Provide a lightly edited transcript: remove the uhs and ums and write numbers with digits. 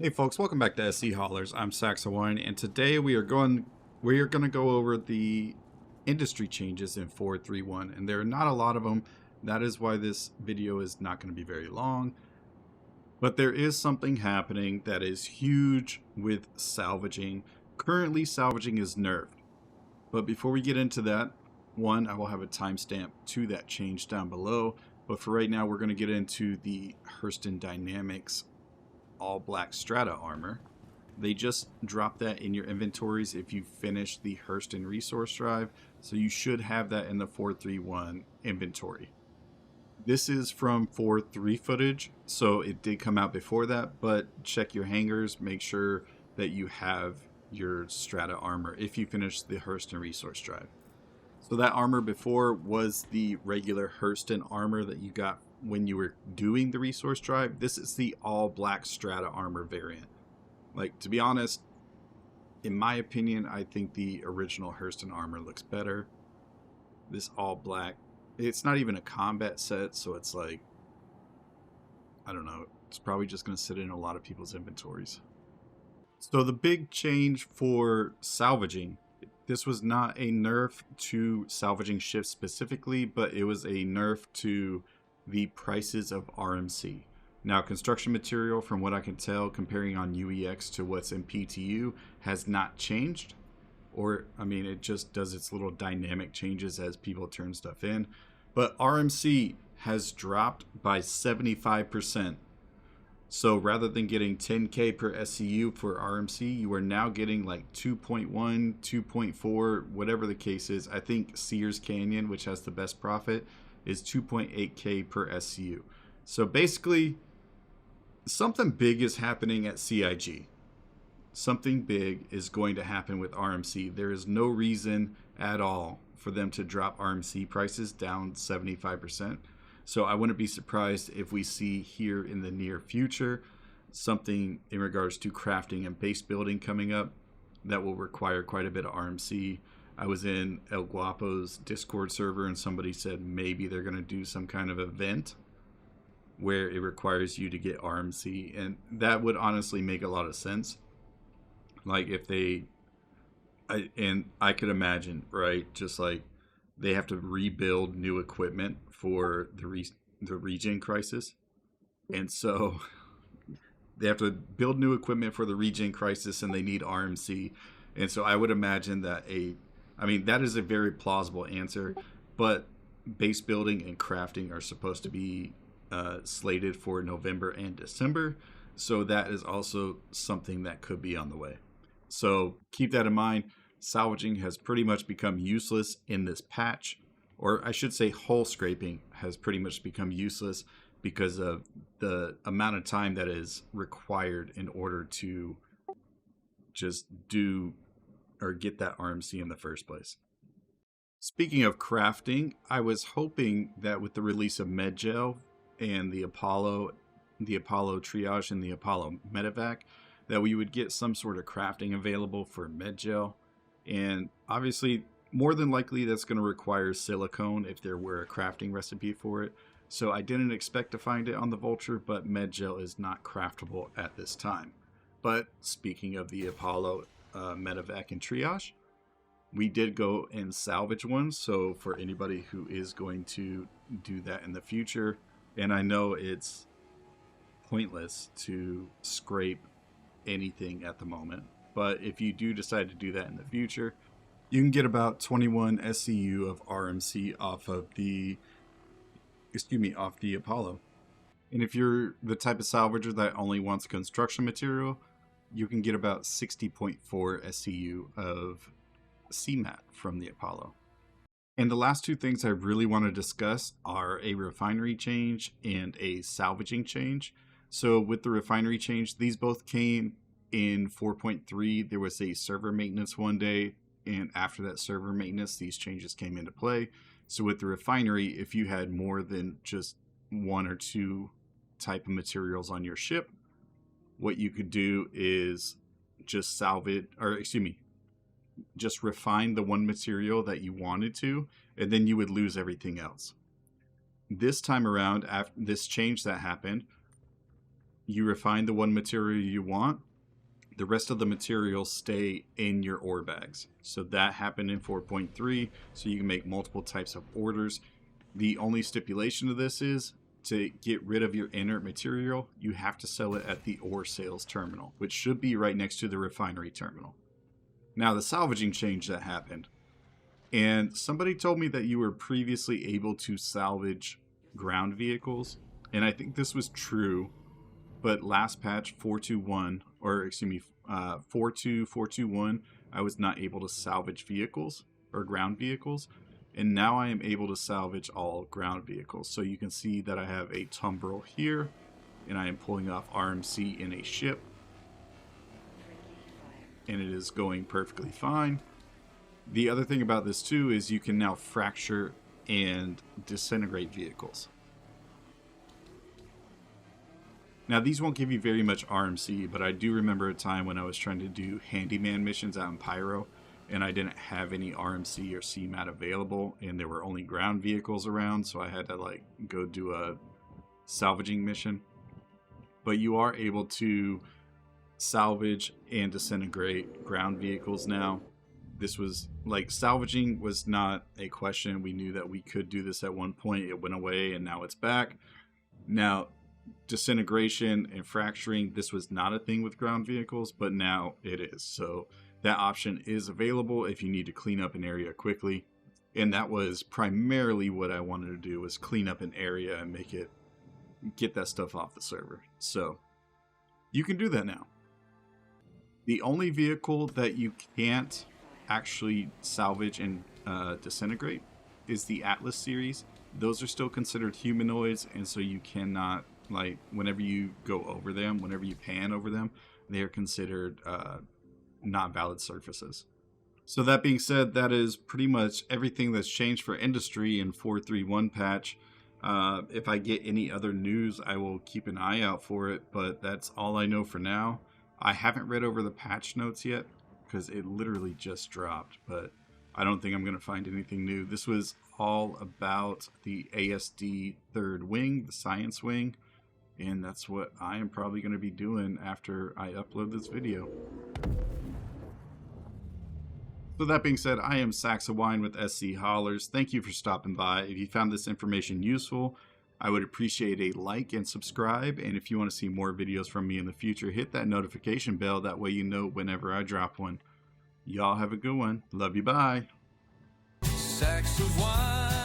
Hey folks, welcome back to SC Haulers. I'm Saxawine, and today we are going to go over the industry changes in 431, and there are not a lot of them. That is why this video is not going to be very long. But there is something happening that is huge with salvaging. Currently, salvaging is nerfed. But before we get into that, one, I will have a timestamp to that change down below. But for right now, we're going to get into the Hurston Dynamics all black strata armor. They just dropped that in your inventories if you finish the Hurston resource drive, so you should have that in the 431 inventory. This is from 4.3 footage, so it did come out before that, but check your hangars, make sure that you have your strata armor if you finish the Hurston resource drive. So that armor before was the regular Hurston armor that you got when you were doing the resource drive. This is the all black strata armor variant. Like, to be honest, in my opinion, I think the original Hurston armor looks better. This all black, it's not even a combat set, so it's like, I don't know, it's probably just going to sit in a lot of people's inventories. So the big change for salvaging, this was not a nerf to salvaging ships specifically, but it was a nerf to the prices of RMC. Now, construction material, from what I can tell, comparing on aUEC to what's in PTU, has not changed. Or, I mean, it just does its little dynamic changes as people turn stuff in. But RMC has dropped by 75%. So rather than getting 10K per SCU for RMC, you are now getting like 2.1, 2.4, whatever the case is. I think Sears Canyon, which has the best profit, is 2.8K per SCU. So basically, something big is happening at CIG. Something big is going to happen with RMC. There is no reason at all for them to drop RMC prices down 75%. So I wouldn't be surprised if we see here in the near future something in regards to crafting and base building coming up that will require quite a bit of RMC. I was in El Guapo's Discord server and somebody said maybe they're going to do some kind of event where it requires you to get RMC, and that would honestly make a lot of sense. Like if I could imagine, right, just like they have to rebuild new equipment for the regen crisis, and so they have to build new equipment for the regen crisis, and they need RMC, and so I would imagine that that is a very plausible answer, but base building and crafting are supposed to be slated for November and December, so that is also something that could be on the way. So keep that in mind. Salvaging has pretty much become useless in this patch, or I should say hull scraping has pretty much become useless because of the amount of time that is required in order to just do or get that RMC in the first place. Speaking of crafting, I was hoping that with the release of Medgel and the Apollo Triage and the Apollo Medevac, that we would get some sort of crafting available for Medgel. And obviously, more than likely, that's going to require silicone if there were a crafting recipe for it. So I didn't expect to find it on the Vulture, but Medgel is not craftable at this time. But speaking of the Apollo Medevac and Triage, we did go and salvage one. So for anybody who is going to do that in the future, and I know it's pointless to scrape anything at the moment, but if you do decide to do that in the future, you can get about 21 SCU of RMC off the Apollo. And if you're the type of salvager that only wants construction material, you can get about 60.4 SCU of CMAT from the Apollo. And the last two things I really want to discuss are a refinery change and a salvaging change. So with the refinery change, these both came in 4.3. There was a server maintenance one day, and after that server maintenance, these changes came into play. So with the refinery, if you had more than just one or two type of materials on your ship, what you could do is just just refine the one material that you wanted to, and then you would lose everything else. This time around, after this change that happened, you refine the one material you want, the rest of the materials stay in your ore bags. So that happened in 4.3, so you can make multiple types of orders. The only stipulation of this is to get rid of your inert material, you have to sell it at the ore sales terminal, which should be right next to the refinery terminal. Now, the salvaging change that happened, and somebody told me that you were previously able to salvage ground vehicles, and I think this was true, but last patch 4.2.1, or excuse me, 4.2.4.2.1, I was not able to salvage vehicles or ground vehicles, and now I am able to salvage all ground vehicles. So you can see that I have a tumbrel here, and I am pulling off RMC in a ship, and it is going perfectly fine. The other thing about this too is you can now fracture and disintegrate vehicles. Now, these won't give you very much RMC, but I do remember a time when I was trying to do handyman missions out in Pyro, and I didn't have any RMC or CMAT available, and there were only ground vehicles around, so I had to like go do a salvaging mission. But you are able to salvage and disintegrate ground vehicles now. This was like, salvaging was not a question. We knew that we could do this at one point. It went away and now it's back. Now, disintegration and fracturing, this was not a thing with ground vehicles, but now it is. So that option is available if you need to clean up an area quickly. And that was primarily what I wanted to do, was clean up an area and make it, get that stuff off the server. So you can do that now. The only vehicle that you can't actually salvage and disintegrate is the Atlas series. Those are still considered humanoids, and so you cannot, like, whenever you go over them, whenever you pan over them, they are considered not valid surfaces. So that being said, that is pretty much everything that's changed for industry in 4.3.1 patch. If I get any other news, I will keep an eye out for it, but that's all I know for now. I haven't read over the patch notes yet because it literally just dropped, but I don't think I'm going to find anything new. This was all about the ASD third wing, the science wing, and that's what I am probably going to be doing after I upload this video. So that being said, I am Saxawine with SC Haulers. Thank you for stopping by. If you found this information useful, I would appreciate a like and subscribe. And if you want to see more videos from me in the future, hit that notification bell. That way you know whenever I drop one. Y'all have a good one. Love you. Bye. Saxawine.